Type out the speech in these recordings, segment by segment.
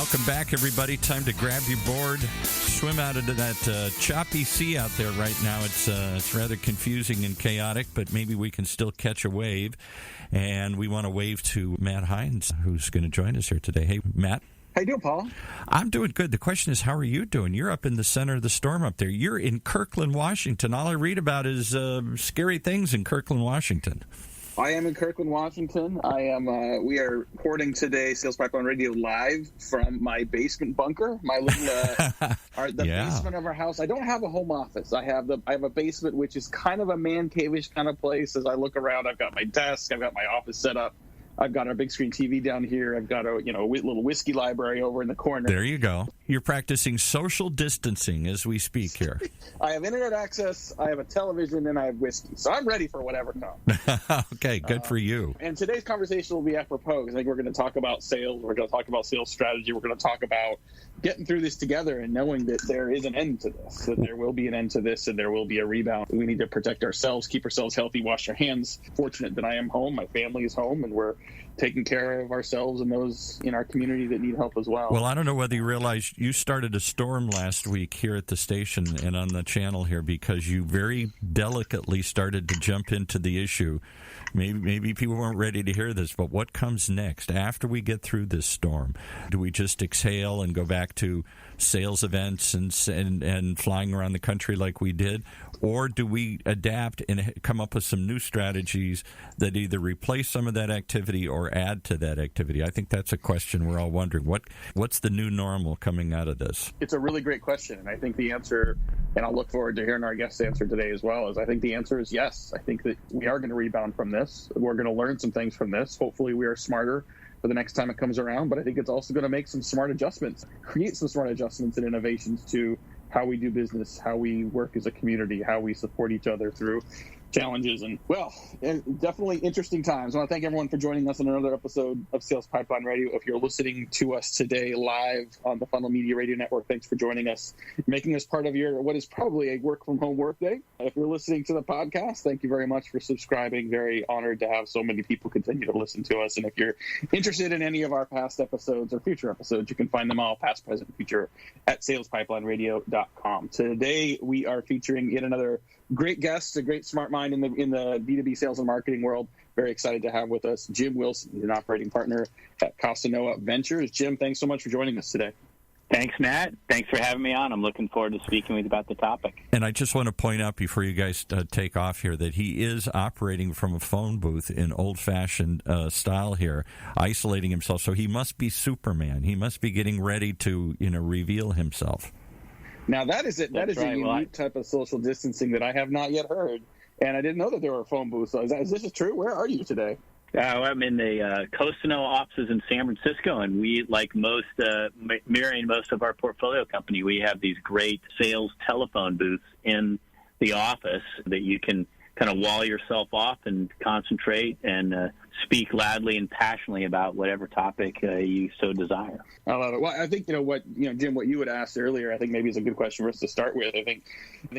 Welcome back, everybody. Time to grab your board, swim out into that choppy sea out there right now. It's rather confusing and chaotic, but maybe we can still catch a wave. And we want to wave to Matt Heinz, who's going to join us here today. Hey, Matt. How you doing, Paul? I'm doing good. The question is, how are you doing? You're up in the center of the storm up there. You're in Kirkland, Washington. All I read about is scary things in Kirkland, Washington. I am in Kirkland, Washington. We are recording today Sales Pipeline Radio live from my basement bunker, my little basement of our house. I don't have a home office. I have a basement, which is kind of a man cave-ish kind of place. As I look around, I've got my desk, I've got my office set up. I've got our big screen TV down here. I've got a little whiskey library over in the corner. There you go. You're practicing social distancing as we speak here. I have internet access, I have a television, and I have whiskey. So I'm ready for whatever comes. Okay, good for you. And today's conversation will be apropos. I think we're going to talk about sales. We're going to talk about sales strategy. We're going to talk about getting through this together and knowing that there is an end to this, that there will be an end to this, and there will be a rebound. We need to protect ourselves, keep ourselves healthy, wash our hands. Fortunate that I am home. My family is home, and we're taking care of ourselves and those in our community that need help as well. Well, I don't know whether you realize you started a storm last week here at the station and on the channel here because you very delicately started to jump into the issue. Maybe people weren't ready to hear this, but what comes next after we get through this storm? Do we just exhale and go back to sales events and flying around the country like we did? Or do we adapt and come up with some new strategies that either replace some of that activity or add to that activity? I think that's a question we're all wondering. What's the new normal coming out of this? It's a really great question, and I think the answer, and I'll look forward to hearing our guest's answer today as well, is I think the answer is yes. I think that we are going to rebound from this. We're going to learn some things from this. Hopefully we are smarter for the next time it comes around, but I think it's also going to make some smart adjustments, create some smart adjustments and innovations to how we do business, how we work as a community, how we support each other through challenges. And definitely interesting times. I want to thank everyone for joining us on another episode of Sales Pipeline Radio. If you're listening to us today live on the Funnel Media Radio Network, thanks for joining us, making us part of your what is probably a work from home work day. If you're listening to the podcast, thank you very much for subscribing. Very honored to have so many people continue to listen to us. And if you're interested in any of our past episodes or future episodes, you can find them all, past, present, future, at salespipelineradio.com. Today we are featuring yet another great guest, a great smart mind in the B2B sales and marketing world. Very excited to have with us Jim Wilson. He's an operating partner at Costanoavc Ventures. Jim, thanks so much for joining us today. Thanks, Matt. Thanks for having me on. I'm looking forward to speaking with you about the topic. And I just want to point out before you guys take off here that he is operating from a phone booth in old-fashioned style here, isolating himself. So he must be Superman. He must be getting ready to, reveal himself. Now, that is a unique type of social distancing that I have not yet heard, and I didn't know that there were phone booths. Is this true? Where are you today? I'm in the Costanoavc offices in San Francisco, and we, like mirroring most of our portfolio company, we have these great sales telephone booths in the office that you can kind of wall yourself off and concentrate and speak loudly and passionately about whatever topic you so desire. I love it. Well, I think, Jim, what you had asked earlier, I think maybe is a good question for us to start with. I think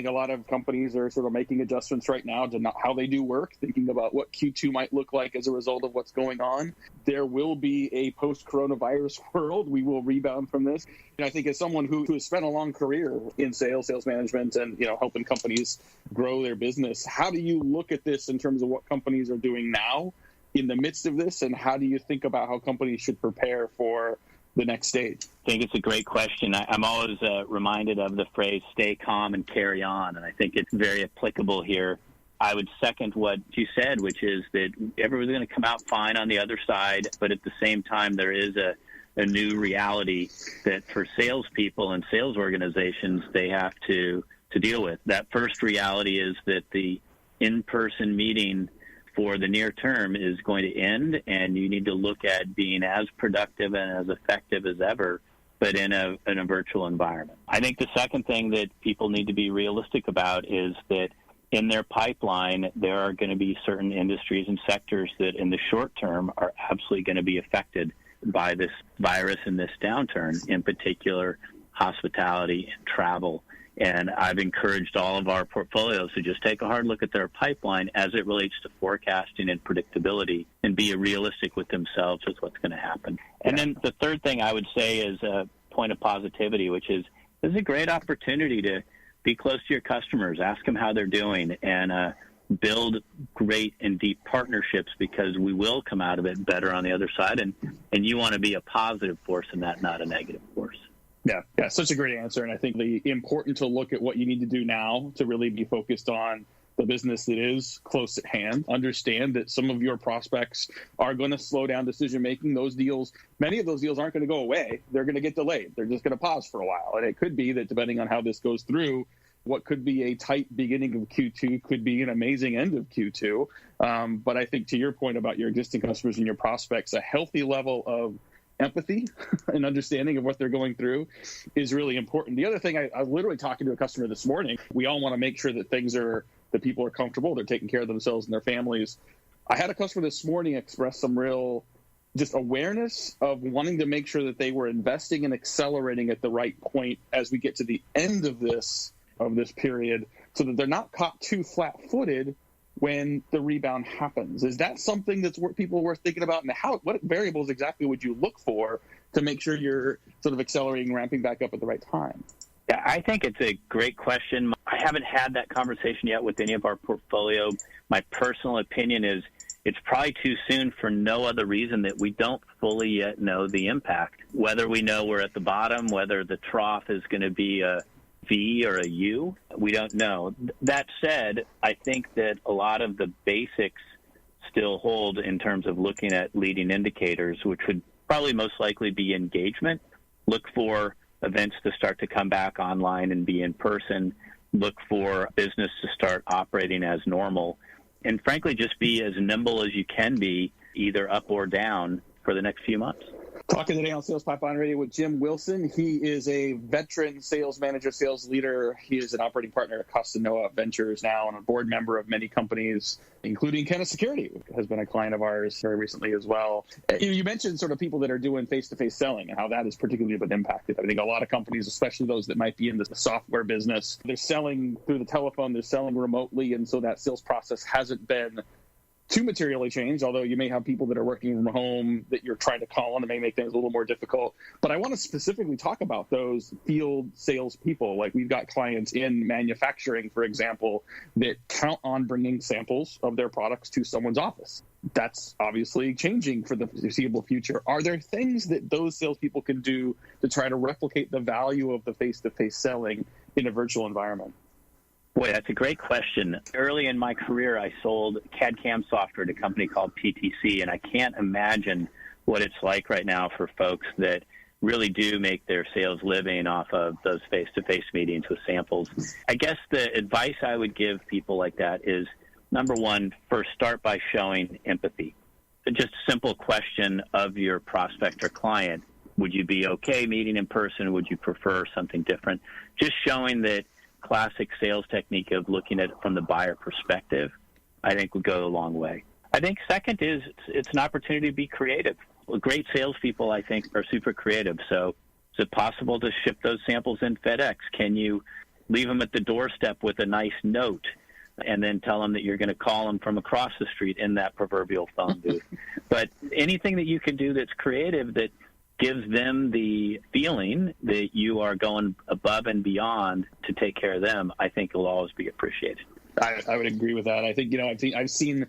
a lot of companies are sort of making adjustments right now to how they do work, thinking about what Q2 might look like as a result of what's going on. There will be a post-coronavirus world. We will rebound from this. And I think as someone who has spent a long career in sales management, and, helping companies grow their business, how do you look at this in terms of what companies are doing now in the midst of this, and how do you think about how companies should prepare for the next stage? I think it's a great question. I'm always reminded of the phrase, stay calm and carry on, and I think it's very applicable here. I would second what you said, which is that everyone's going to come out fine on the other side, but at the same time, there is a new reality that for salespeople and sales organizations, they have to deal with. That first reality is that the in-person meeting for the near term is going to end, and you need to look at being as productive and as effective as ever, but in a virtual environment. I think the second thing that people need to be realistic about is that in their pipeline, there are going to be certain industries and sectors that in the short term are absolutely going to be affected by this virus and this downturn, in particular hospitality and travel And I've encouraged all of our portfolios to just take a hard look at their pipeline as it relates to forecasting and predictability and be realistic with themselves with what's going to happen. And then the third thing I would say is a point of positivity, which is this is a great opportunity to be close to your customers, ask them how they're doing, and build great and deep partnerships, because we will come out of it better on the other side. And you want to be a positive force in that, not a negative force. Yeah, such a great answer. And I think the important to look at what you need to do now to really be focused on the business that is close at hand. Understand that some of your prospects are going to slow down decision-making. Those deals, many of those deals aren't going to go away. They're going to get delayed. They're just going to pause for a while. And it could be that depending on how this goes through, what could be a tight beginning of Q2 could be an amazing end of Q2. But I think to your point about your existing customers and your prospects, a healthy level of empathy and understanding of what they're going through is really important. The other thing, I was literally talking to a customer this morning. We all want to make sure that that people are comfortable, they're taking care of themselves and their families. I had a customer this morning express some real just awareness of wanting to make sure that they were investing and accelerating at the right point as we get to the end of this period, so that they're not caught too flat-footed when the rebound happens. Is that something that's people worth thinking about? And what variables exactly would you look for to make sure you're sort of accelerating, ramping back up at the right time? Yeah, I think it's a great question. I haven't had that conversation yet with any of our portfolio. My personal opinion is it's probably too soon for no other reason that we don't fully yet know the impact. Whether we know we're at the bottom, whether the trough is going to be a V or a U, we don't know. That said, I think that a lot of the basics still hold in terms of looking at leading indicators, which would probably most likely be engagement. Look for events to start to come back online and be in person. Look for business to start operating as normal. And frankly, just be as nimble as you can be, either up or down, for the next few months. Talking today on Sales Pipeline Radio with Jim Wilson. He is a veteran sales manager, sales leader. He is an operating partner at Costanoavc Ventures now and a board member of many companies, including Kenna Security, who has been a client of ours very recently as well. You mentioned sort of people that are doing face-to-face selling and how that has particularly been impacted. I think a lot of companies, especially those that might be in the software business, they're selling through the telephone, they're selling remotely, and so that sales process hasn't been too materially changed, although you may have people that are working from home that you're trying to call on. It may make things a little more difficult. But I want to specifically talk about those field sales people. Like we've got clients in manufacturing, for example, that count on bringing samples of their products to someone's office. That's obviously changing for the foreseeable future. Are there things that those salespeople can do to try to replicate the value of the face-to-face selling in a virtual environment? Boy, that's a great question. Early in my career, I sold CAD/CAM software to a company called PTC, and I can't imagine what it's like right now for folks that really do make their sales living off of those face-to-face meetings with samples. I guess the advice I would give people like that is, number one, first start by showing empathy. Just a simple question of your prospect or client. Would you be okay meeting in person? Would you prefer something different? Just showing that classic sales technique of looking at it from the buyer perspective, I think would go a long way. I think second is it's an opportunity to be creative. Well, great salespeople, I think, are super creative. So is it possible to ship those samples in FedEx? Can you leave them at the doorstep with a nice note and then tell them that you're going to call them from across the street in that proverbial phone booth? But anything that you can do that's creative that gives them the feeling that you are going above and beyond to take care of them, I think will always be appreciated. I would agree with that. I think, I've seen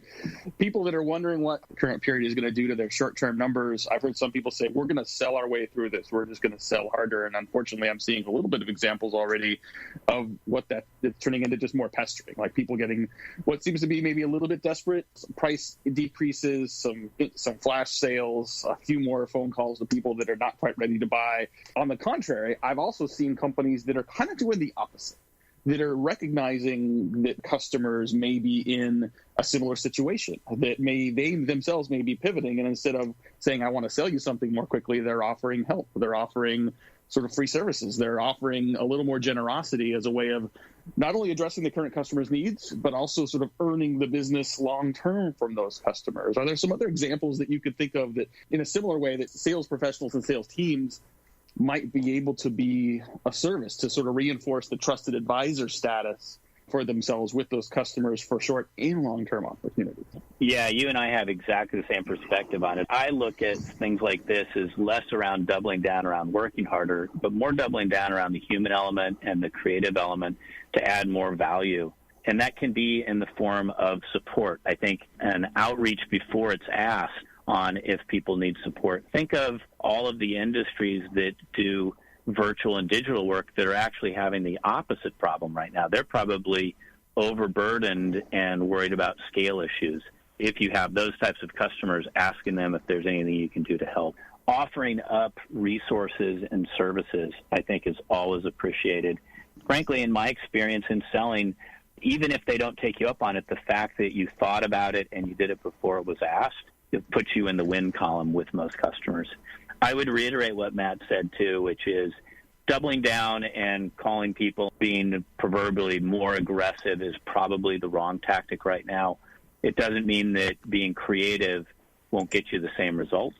people that are wondering what the current period is going to do to their short-term numbers. I've heard some people say, we're going to sell our way through this. We're just going to sell harder. And unfortunately, I'm seeing a little bit of examples already of what that is turning into, just more pestering, like people getting what seems to be maybe a little bit desperate, some price decreases, some flash sales, a few more phone calls to people that are not quite ready to buy. On the contrary, I've also seen companies that are kind of doing the opposite, that are recognizing that customers may be in a similar situation, that they themselves may be pivoting, and instead of saying, I want to sell you something more quickly, they're offering help. They're offering sort of free services. They're offering a little more generosity as a way of not only addressing the current customer's needs, but also sort of earning the business long-term from those customers. Are there some other examples that you could think of that, in a similar way, that sales professionals and sales teams might be able to be a service to sort of reinforce the trusted advisor status for themselves with those customers for short and long-term opportunities. Yeah, you and I have exactly the same perspective on it. I look at things like this as less around doubling down around working harder, but more doubling down around the human element and the creative element to add more value. And that can be in the form of support. I think an outreach before it's asked on if people need support. Think of all of the industries that do virtual and digital work that are actually having the opposite problem right now. They're probably overburdened and worried about scale issues. If you have those types of customers, asking them if there's anything you can do to help. Offering up resources and services, I think, is always appreciated. Frankly, in my experience in selling, even if they don't take you up on it, the fact that you thought about it and you did it before it was asked, it puts you in the win column with most customers. I would reiterate what Matt said, too, which is doubling down and calling people being proverbially more aggressive is probably the wrong tactic right now. It doesn't mean that being creative won't get you the same results.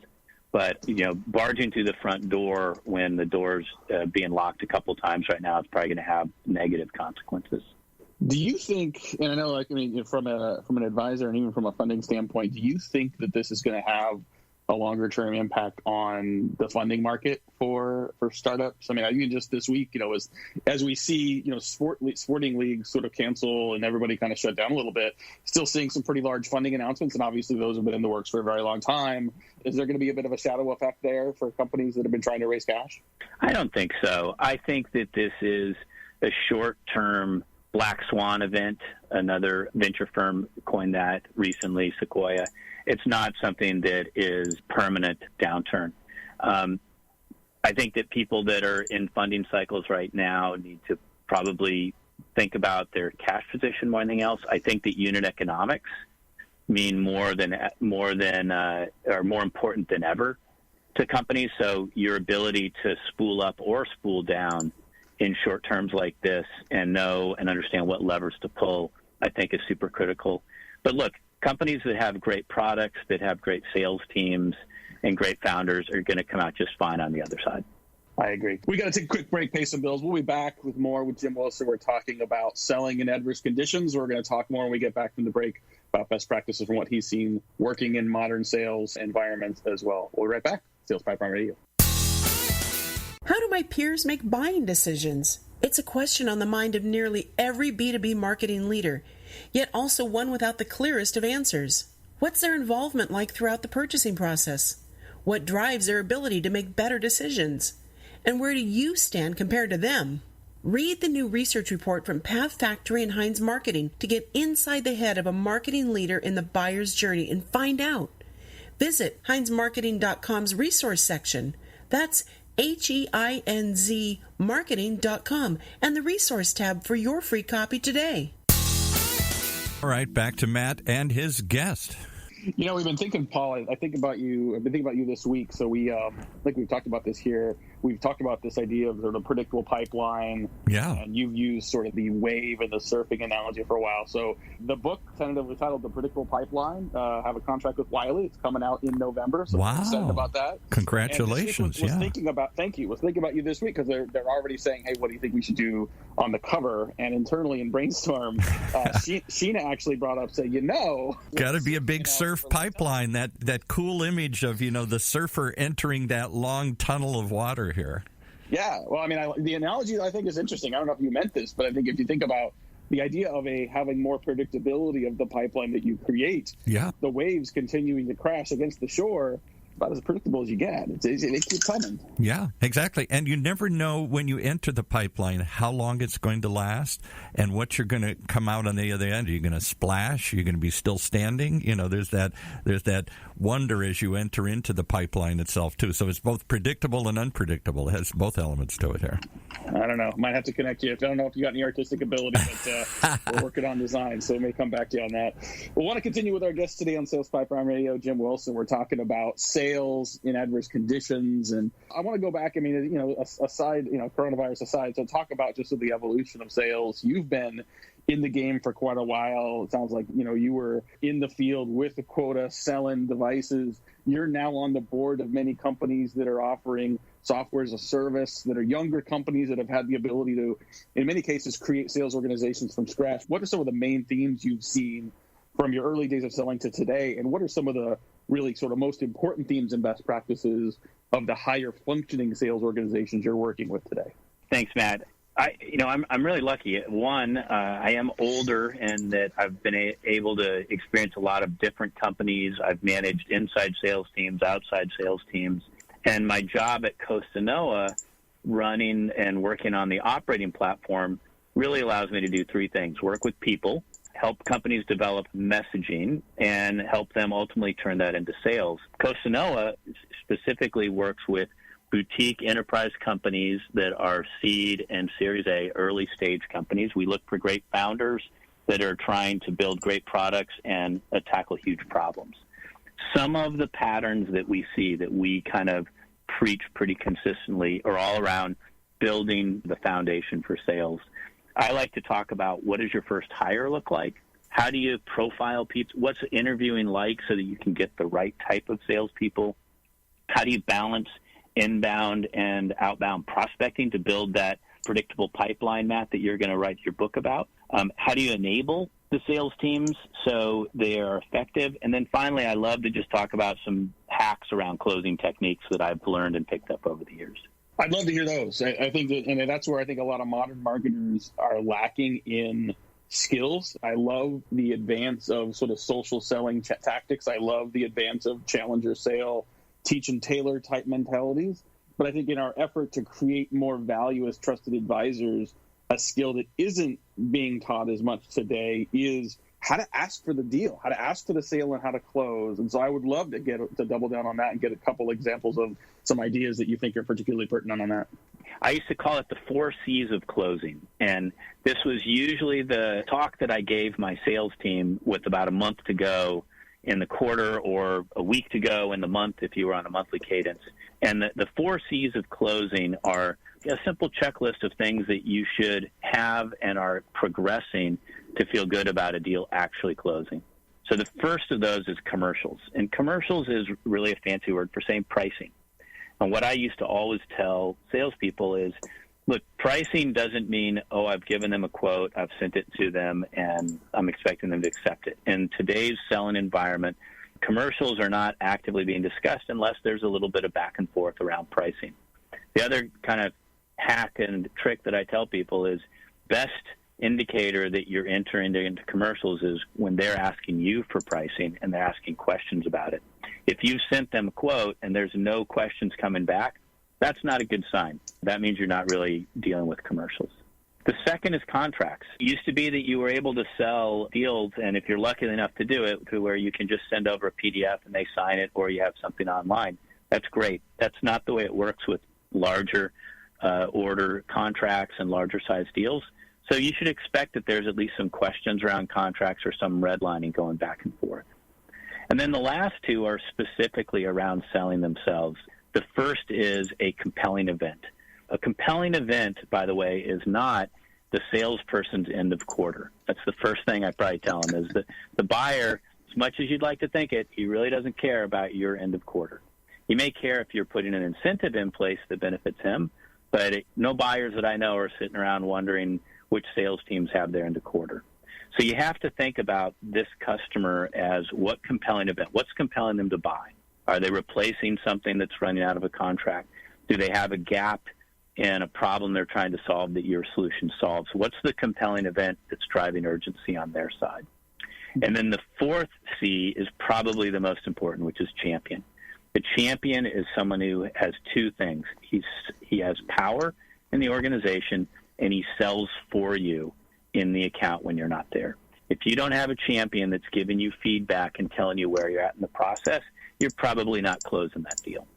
But, barging through the front door when the door's being locked a couple times right now is probably going to have negative consequences. Do you think, and I know, from an advisor and even from a funding standpoint, do you think that this is going to have a longer-term impact on the funding market for startups? I mean, even just this week, as we see, sporting leagues sort of cancel and everybody kind of shut down a little bit, still seeing some pretty large funding announcements, and obviously those have been in the works for a very long time. Is there going to be a bit of a shadow effect there for companies that have been trying to raise cash? I don't think so. I think that this is a short-term black swan event. Another venture firm coined that recently, Sequoia. It's not something that is permanent downturn. I think that people that are in funding cycles right now need to probably think about their cash position more than anything else. I think that unit economics mean more important than ever to companies. So your ability to spool up or spool down in short terms like this and know and understand what levers to pull, I think is super critical. But look, companies that have great products, that have great sales teams and great founders are going to come out just fine on the other side. I agree. We got to take a quick break, pay some bills. We'll be back with more with Jim Wilson. We're talking about selling in adverse conditions. We're going to talk more when we get back from the break about best practices from what he's seen working in modern sales environments as well. We'll be right back. Sales Pipeline Radio. How do my peers make buying decisions? It's a question on the mind of nearly every B2B marketing leader, yet also one without the clearest of answers. What's their involvement like throughout the purchasing process? What drives their ability to make better decisions? And where do you stand compared to them? Read the new research report from Path Factory and Heinz Marketing to get inside the head of a marketing leader in the buyer's journey and find out. Visit HeinzMarketing.com's resource section. That's HEINZ marketing.com and the resource tab for your free copy today. All right, back to Matt and his guest. We've been thinking, Paul, I've been thinking about you this week. So I think we've talked about this here. We've talked about this idea of sort of predictable pipeline. Yeah. And you've used sort of the wave and the surfing analogy for a while. So the book, tentatively titled The Predictable Pipeline, have a contract with Wiley. It's coming out in November. So wow. I'm excited about that. Congratulations. Thank you. Was thinking about you this week because they're already saying, hey, what do you think we should do on the cover? And internally in Brainstorm, Sheena actually brought up, saying, got to be a big surf pipeline, that cool image of, the surfer entering that long tunnel of water here. Yeah. Well, the analogy I think is interesting. I don't know if you meant this, but I think if you think about the idea of having more predictability of the pipeline that you create, the waves continuing to crash against the shore, about as predictable as you get. They keep coming. Yeah, exactly. And you never know when you enter the pipeline how long it's going to last and what you're going to come out on the other end. Are you going to splash? Are you going to be still standing? There's that wonder as you enter into the pipeline itself, too. So it's both predictable and unpredictable. It has both elements to it here. I don't know. Might have to connect you. I don't know if you got any artistic ability, but we're working on design, so we may come back to you on that. We want to continue with our guest today on Sales Pipeline Radio, Jim Wilson. We're talking about sales in adverse conditions, and I want to go back. Aside, coronavirus aside, so talk about just the evolution of sales. You've been in the game for quite a while. It sounds like you were in the field with a quota selling devices. You're now on the board of many companies that are offering software as a service, that are younger companies that have had the ability to, in many cases, create sales organizations from scratch. What are some of the main themes you've seen from your early days of selling to today? And what are some of the really sort of most important themes and best practices of the higher functioning sales organizations you're working with today? Thanks, Matt. I'm really lucky. One, I am older, and that I've been able to experience a lot of different companies. I've managed inside sales teams, outside sales teams, and my job at Costanoavc, running and working on the operating platform, really allows me to do three things: work with people, help companies develop messaging, and help them ultimately turn that into sales. Costanoavc specifically works with boutique enterprise companies that are seed and Series A early stage companies. We look for great founders that are trying to build great products and tackle huge problems. Some of the patterns that we see that we kind of preach pretty consistently are all around building the foundation for sales. I like to talk about, what does your first hire look like? How do you profile people? What's interviewing like so that you can get the right type of salespeople? How do you balance inbound and outbound prospecting to build that predictable pipeline, Matt, that you're going to write your book about? How do you enable the sales teams so they are effective? And then finally, I love to just talk about some hacks around closing techniques that I've learned and picked up over the years. I'd love to hear those. I think that, and that's where I think a lot of modern marketers are lacking in skills. I love the advance of sort of social selling tactics. I love the advance of challenger sale, teach and tailor type mentalities. But I think in our effort to create more value as trusted advisors, a skill that isn't being taught as much today is how to ask for the deal, how to ask for the sale, and how to close. And so I would love to double down on that and get a couple examples of some ideas that you think are particularly pertinent on that. I used to call it the 4 C's of closing. And this was usually the talk that I gave my sales team with about a month to go in the quarter, or a week to go in the month if you were on a monthly cadence. And the 4 C's of closing are a simple checklist of things that you should have and are progressing to feel good about a deal actually closing. So the first of those is commercials. And commercials is really a fancy word for saying pricing. And what I used to always tell salespeople is, look, pricing doesn't mean, I've given them a quote, I've sent it to them, and I'm expecting them to accept it. In today's selling environment, commercials are not actively being discussed unless there's a little bit of back and forth around pricing. The other kind of hack and trick that I tell people is, best indicator that you're entering into commercials is when they're asking you for pricing and they're asking questions about it. If you sent them a quote and there's no questions coming back, that's not a good sign. That means you're not really dealing with commercials. The second is contracts. It used to be that you were able to sell deals, and if you're lucky enough to do it, to where you can just send over a PDF and they sign it, or you have something online. That's great. That's not the way it works with larger order contracts and larger size deals. So you should expect that there's at least some questions around contracts or some redlining going back and forth. And then the last two are specifically around selling themselves. The first is a compelling event. A compelling event, by the way, is not the salesperson's end of quarter. That's the first thing I probably tell them, is that the buyer, as much as you'd like to think it, he really doesn't care about your end of quarter. He may care if you're putting an incentive in place that benefits him, but no buyers that I know are sitting around wondering which sales teams have their end of quarter. So you have to think about this customer as what compelling event, what's compelling them to buy? Are they replacing something that's running out of a contract? Do they have a gap in a problem they're trying to solve that your solution solves? What's the compelling event that's driving urgency on their side? And then the fourth C is probably the most important, which is champion. The champion is someone who has two things. He has power in the organization, and he sells for you in the account when you're not there. If you don't have a champion that's giving you feedback and telling you where you're at in the process, you're probably not closing that deal.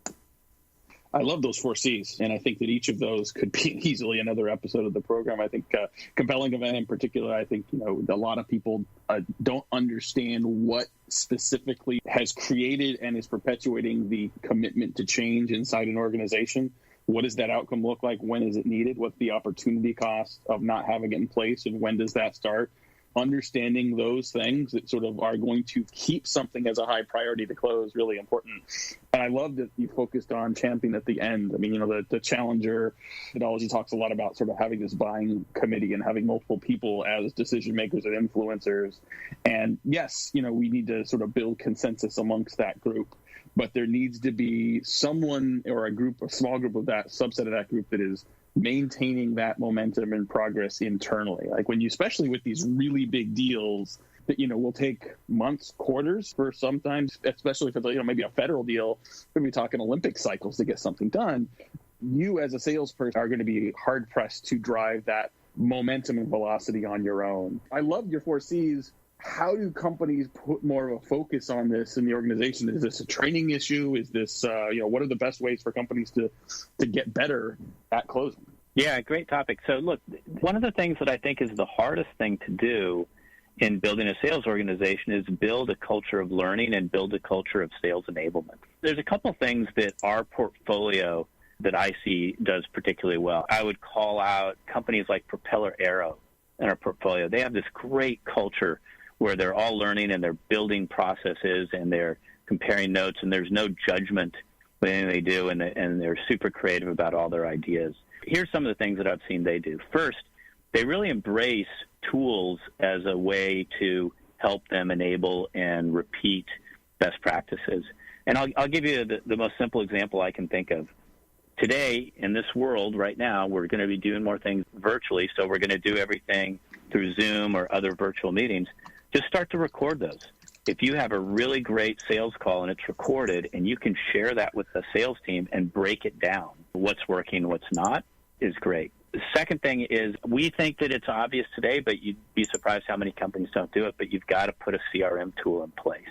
I love those 4 C's, and I think that each of those could be easily another episode of the program. I think compelling event in particular, I think, a lot of people don't understand what specifically has created and is perpetuating the commitment to change inside an organization. What does that outcome look like? When is it needed? What's the opportunity cost of not having it in place? And when does that start? understanding those things that sort of are going to keep something as a high priority to close really important. And I love that you focused on champion at the end. I mean, the challenger methodology talks a lot about sort of having this buying committee and having multiple people as decision makers and influencers. And yes, we need to sort of build consensus amongst that group, but there needs to be someone or a small group of that subset of that group that is maintaining that momentum and progress internally. Like especially with these really big deals that, will take months, quarters for sometimes, especially if it's, maybe a federal deal, we'll be talking Olympic cycles to get something done. You as a salesperson are going to be hard pressed to drive that momentum and velocity on your own. I love your 4 C's. How do companies put more of a focus on this in the organization? Is this a training issue? Is this, what are the best ways for companies to get better at closing? Yeah, great topic. So look, one of the things that I think is the hardest thing to do in building a sales organization is build a culture of learning and build a culture of sales enablement. There's a couple things that our portfolio that I see does particularly well. I would call out companies like Propeller Aero in our portfolio. They have this great culture where they're all learning and they're building processes and they're comparing notes and there's no judgment with anything they do, and they're super creative about all their ideas. Here's some of the things that I've seen they do. First, they really embrace tools as a way to help them enable and repeat best practices. And I'll give you the most simple example I can think of. Today, in this world right now, we're going to be doing more things virtually, so we're going to do everything through Zoom or other virtual meetings. Just start to record those. If you have a really great sales call and it's recorded and you can share that with the sales team and break it down, what's working, what's not, is great. The second thing is we think that it's obvious today, but you'd be surprised how many companies don't do it, but you've got to put a CRM tool in place.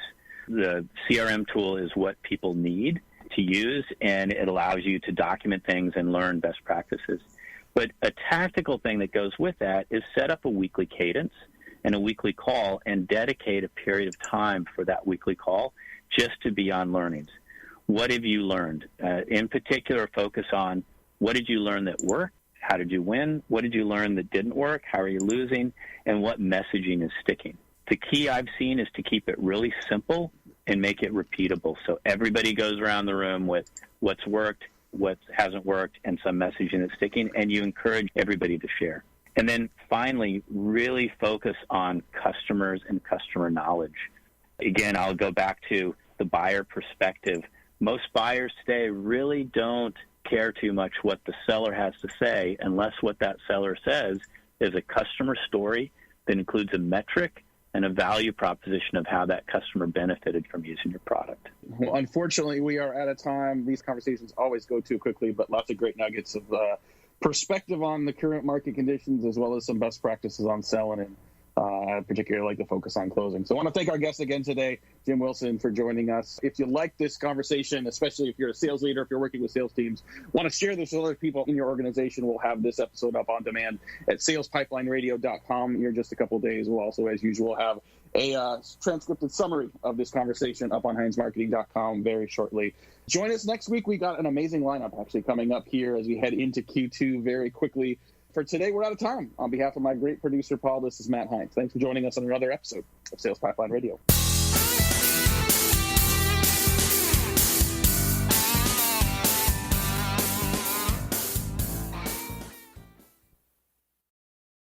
The CRM tool is what people need to use, and it allows you to document things and learn best practices. But a tactical thing that goes with that is set up a weekly cadence and a weekly call and dedicate a period of time for that weekly call just to be on learnings. What have you learned? In particular, focus on what did you learn that worked? How did you win? What did you learn that didn't work? How are you losing? And what messaging is sticking? The key I've seen is to keep it really simple and make it repeatable. So everybody goes around the room with what's worked, what hasn't worked, and some messaging that's sticking, and you encourage everybody to share. And then finally, really focus on customers and customer knowledge. Again, I'll go back to the buyer perspective. Most buyers today really don't care too much what the seller has to say unless what that seller says is a customer story that includes a metric and a value proposition of how that customer benefited from using your product. Well, unfortunately, we are out of time. These conversations always go too quickly, but lots of great nuggets of perspective on the current market conditions, as well as some best practices on selling, and particularly like the focus on closing. So I want to thank our guest again today, Jim Wilson, for joining us. If you like this conversation, especially if you're a sales leader, if you're working with sales teams, want to share this with other people in your organization, we'll have this episode up on demand at salespipelineradio.com. Here in just a couple of days, we'll also, as usual, have a transcripted summary of this conversation up on HeinzMarketing.com very shortly. Join us next week. We got an amazing lineup actually coming up here as we head into Q2 very quickly. For today, we're out of time. On behalf of my great producer, Paul, this is Matt Heinz. Thanks for joining us on another episode of Sales Pipeline Radio.